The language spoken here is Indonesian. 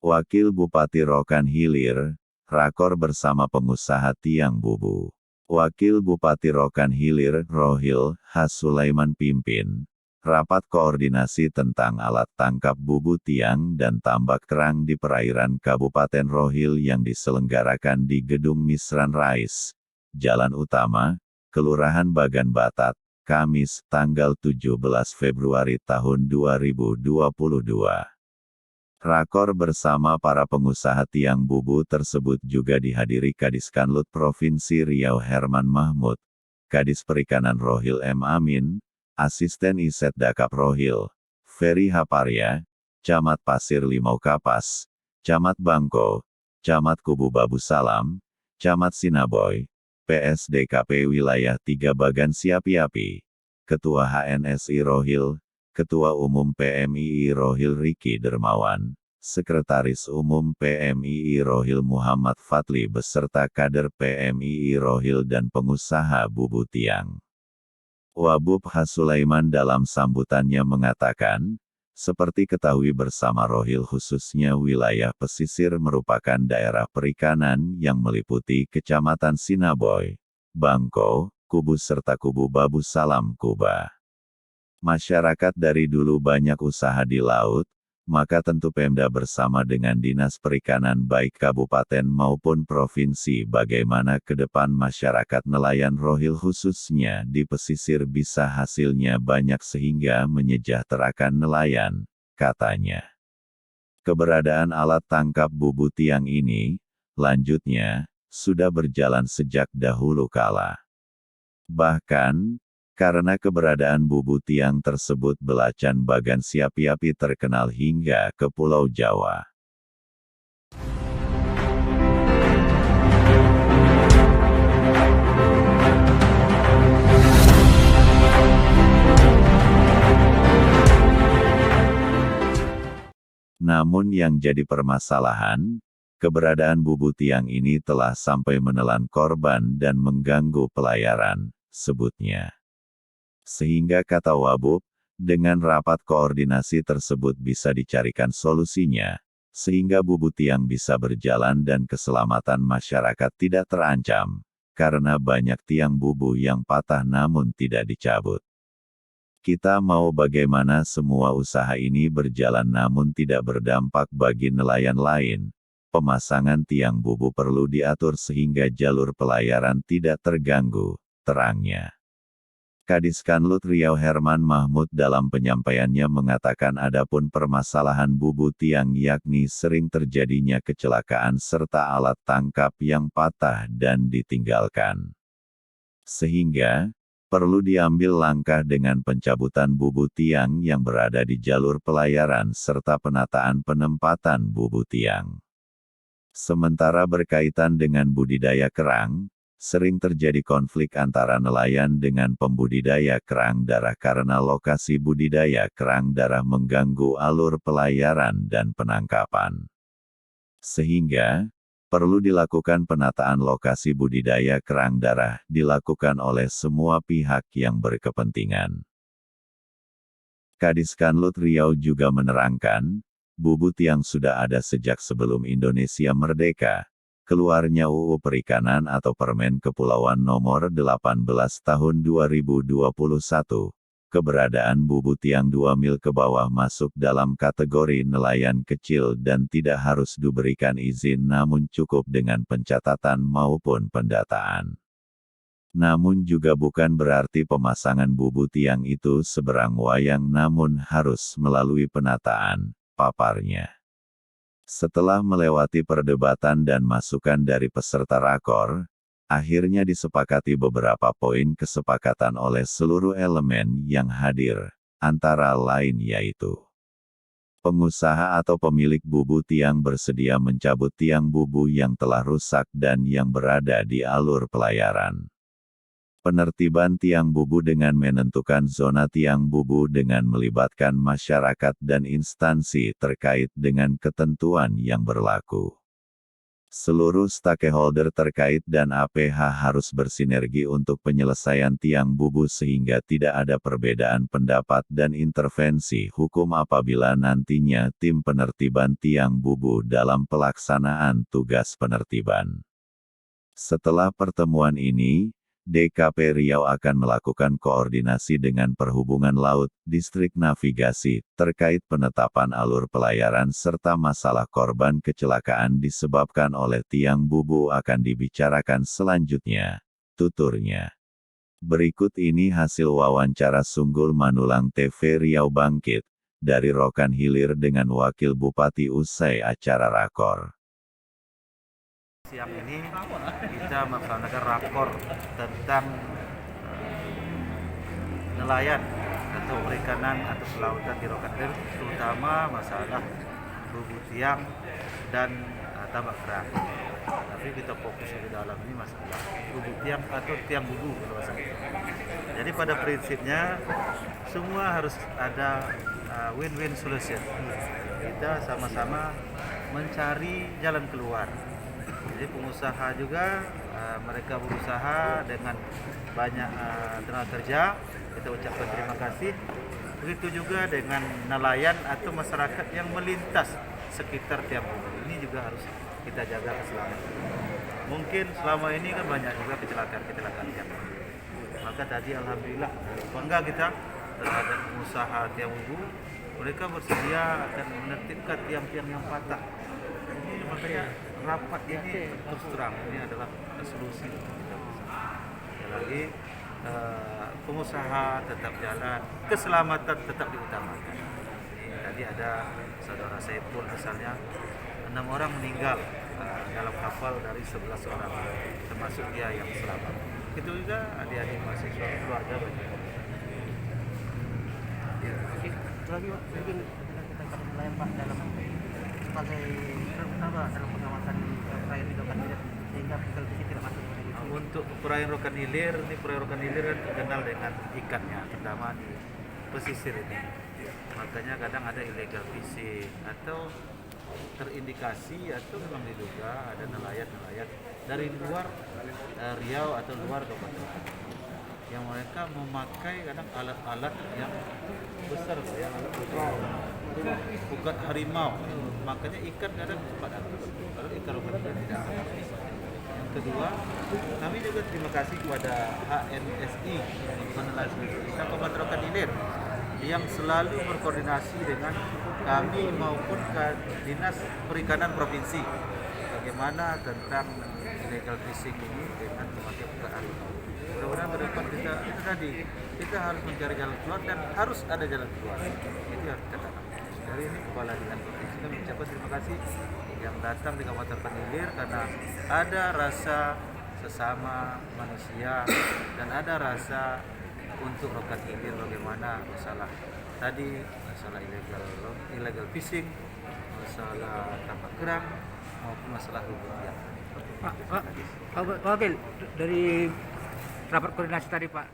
Wakil Bupati Rokan Hilir, rakor bersama pengusaha tiang bubu. Wakil Bupati Rokan Hilir, Rohil H. Sulaiman pimpin rapat koordinasi tentang alat tangkap bubu tiang dan tambak kerang di perairan Kabupaten Rohil yang diselenggarakan di Gedung Misran Rais, Jalan Utama, Kelurahan Bagan Batat, Kamis, tanggal 17 Februari tahun 2022. Rakor bersama para pengusaha tiang bubu tersebut juga dihadiri Kadiskanlut Provinsi Riau Herman Mahmud, Kadis Perikanan Rohil M. Amin, Asisten Iset Dakap Rohil, Ferry Haparya, Camat Pasir Limau Kapas, Camat Bangko, Camat Kubu Babu Salam, Camat Sinaboy, PSDKP Wilayah 3 Bagan Siapi-Api, Ketua HNSI Rohil, Ketua Umum PMII Rohil Riki Dermawan, Sekretaris Umum PMII Rohil Muhammad Fatli beserta kader PMII Rohil dan pengusaha bubu tiang. Wabub H. Sulaiman dalam sambutannya mengatakan, seperti ketahui bersama Rohil khususnya wilayah pesisir merupakan daerah perikanan yang meliputi Kecamatan Sinaboy, Bangko, Kubu serta Kubu Babu Salam Kuba. Masyarakat dari dulu banyak usaha di laut, maka tentu Pemda bersama dengan Dinas Perikanan baik kabupaten maupun provinsi bagaimana ke depan masyarakat nelayan Rohil khususnya di pesisir bisa hasilnya banyak sehingga menyejahterakan nelayan, katanya. Keberadaan alat tangkap bubu tiang ini, lanjutnya, sudah berjalan sejak dahulu kala. Bahkan, karena keberadaan bubu tiang tersebut belacan Bagan Siapi-Api terkenal hingga ke Pulau Jawa. Namun yang jadi permasalahan, keberadaan bubu tiang ini telah sampai menelan korban dan mengganggu pelayaran, sebutnya. Sehingga kata Wabub, dengan rapat koordinasi tersebut bisa dicarikan solusinya, sehingga bubu tiang bisa berjalan dan keselamatan masyarakat tidak terancam, karena banyak tiang bubu yang patah namun tidak dicabut. Kita mau bagaimana semua usaha ini berjalan namun tidak berdampak bagi nelayan lain. Pemasangan tiang bubu perlu diatur sehingga jalur pelayaran tidak terganggu, terangnya. Kadiskanlut Riau Herman Mahmud dalam penyampaiannya mengatakan adapun permasalahan bubu tiang yakni sering terjadinya kecelakaan serta alat tangkap yang patah dan ditinggalkan. Sehingga, perlu diambil langkah dengan pencabutan bubu tiang yang berada di jalur pelayaran serta penataan penempatan bubu tiang. Sementara berkaitan dengan budidaya kerang, sering terjadi konflik antara nelayan dengan pembudidaya kerang darah karena lokasi budidaya kerang darah mengganggu alur pelayaran dan penangkapan. Sehingga, perlu dilakukan penataan lokasi budidaya kerang darah dilakukan oleh semua pihak yang berkepentingan. Kadiskanlut Riau juga menerangkan, bubu tiang sudah ada sejak sebelum Indonesia merdeka. Keluarnya UU Perikanan atau Permen Kepulauan Nomor 18 Tahun 2021, keberadaan bubu tiang 2 mil ke bawah masuk dalam kategori nelayan kecil dan tidak harus diberikan izin namun cukup dengan pencatatan maupun pendataan. Namun juga bukan berarti pemasangan bubu tiang itu seberang wayang namun harus melalui penataan, paparnya. Setelah melewati perdebatan dan masukan dari peserta rakor, akhirnya disepakati beberapa poin kesepakatan oleh seluruh elemen yang hadir, antara lain yaitu pengusaha atau pemilik bubu tiang bersedia mencabut tiang bubu yang telah rusak dan yang berada di alur pelayaran. Penertiban tiang bubu dengan menentukan zona tiang bubu dengan melibatkan masyarakat dan instansi terkait dengan ketentuan yang berlaku. Seluruh stakeholder terkait dan APH harus bersinergi untuk penyelesaian tiang bubu sehingga tidak ada perbedaan pendapat dan intervensi hukum apabila nantinya tim penertiban tiang bubu dalam pelaksanaan tugas penertiban. Setelah pertemuan ini, DKP Riau akan melakukan koordinasi dengan Perhubungan Laut, Distrik Navigasi, terkait penetapan alur pelayaran serta masalah korban kecelakaan disebabkan oleh tiang bubu akan dibicarakan selanjutnya, tuturnya. Berikut ini hasil wawancara Sunggul Manulang TV Riau Bangkit, dari Rokan Hilir dengan Wakil Bupati usai acara rakor. Siang ini kita melaksanakan rakor tentang nelayan atau perikanan atau kelautan di Rokan Hilir, terutama masalah bubu tiang dan tambak kerang. Tapi kita fokus di dalam ini masalah bubu tiang atau tiang bubu kalau bahasa kita. Jadi pada prinsipnya semua harus ada win-win solution. Kita sama-sama mencari jalan keluar. Jadi pengusaha juga mereka berusaha dengan banyak tenaga kerja, kita ucapkan terima kasih. Begitu juga dengan nelayan atau masyarakat yang melintas sekitar tiang bubu. Ini juga harus kita jaga keselamatan. Mungkin selama ini kan banyak juga kecelakaan tiang bubu. Maka tadi alhamdulillah bangga kita terhadap pengusaha tiang bubu. Mereka bersedia akan menertibkan tiang-tiang yang patah. Ini makanya rapat ini terus terang ini adalah solusi untuk kita bersama. Sekali lagi pengusaha tetap jalan, keselamatan tetap diutamakan. Ini tadi ada saudara Saiful misalnya 6 orang meninggal dalam kapal dari 11 orang, termasuk dia yang selamat. Itu juga adik-adik mahasiswa keluarga banyak. Ya. Lagi mungkin kita nelayan Pak dalam sebagai dalam pengawasan perairan di Rokan Hilir sehingga legal fishing tidak masuk. Untuk perairan Rokan Hilir, ini perairan Rokan Hilir kan terkenal dengan ikannya, terutama di pesisir ini. Makanya kadang ada illegal fishing atau terindikasi atau memang diduga ada nelayan-nelayan dari luar Riau atau luar Kabupaten yang mereka memakai kadang alat-alat yang besar, yang alat besar, bukan harimau. Makanya ikan kadang cepat habis. Kalau ikan Rokan Hilir tidak habis. Yang kedua, kami juga terima kasih kepada HNSI Kabupaten Rokan Hilir yang selalu berkoordinasi dengan kami maupun ke Dinas Perikanan Provinsi. Bagaimana tentang illegal fishing ini dengan memakai bukan harimau. Mudah-mudahan ke depan kita harus mencari jalan keluar dan harus ada jalan keluar. Itu harus kita tanam. Dari ini Kepala Dinas Provinsi kami ucapkan terima kasih yang datang di Kabupaten Rokan Hilir karena ada rasa sesama manusia dan ada rasa untuk Rokan Hilir bagaimana masalah tadi, masalah illegal fishing, masalah tambak kerang maupun masalah bubu tiang. Pak Wakil, dari rapat koordinasi tadi Pak,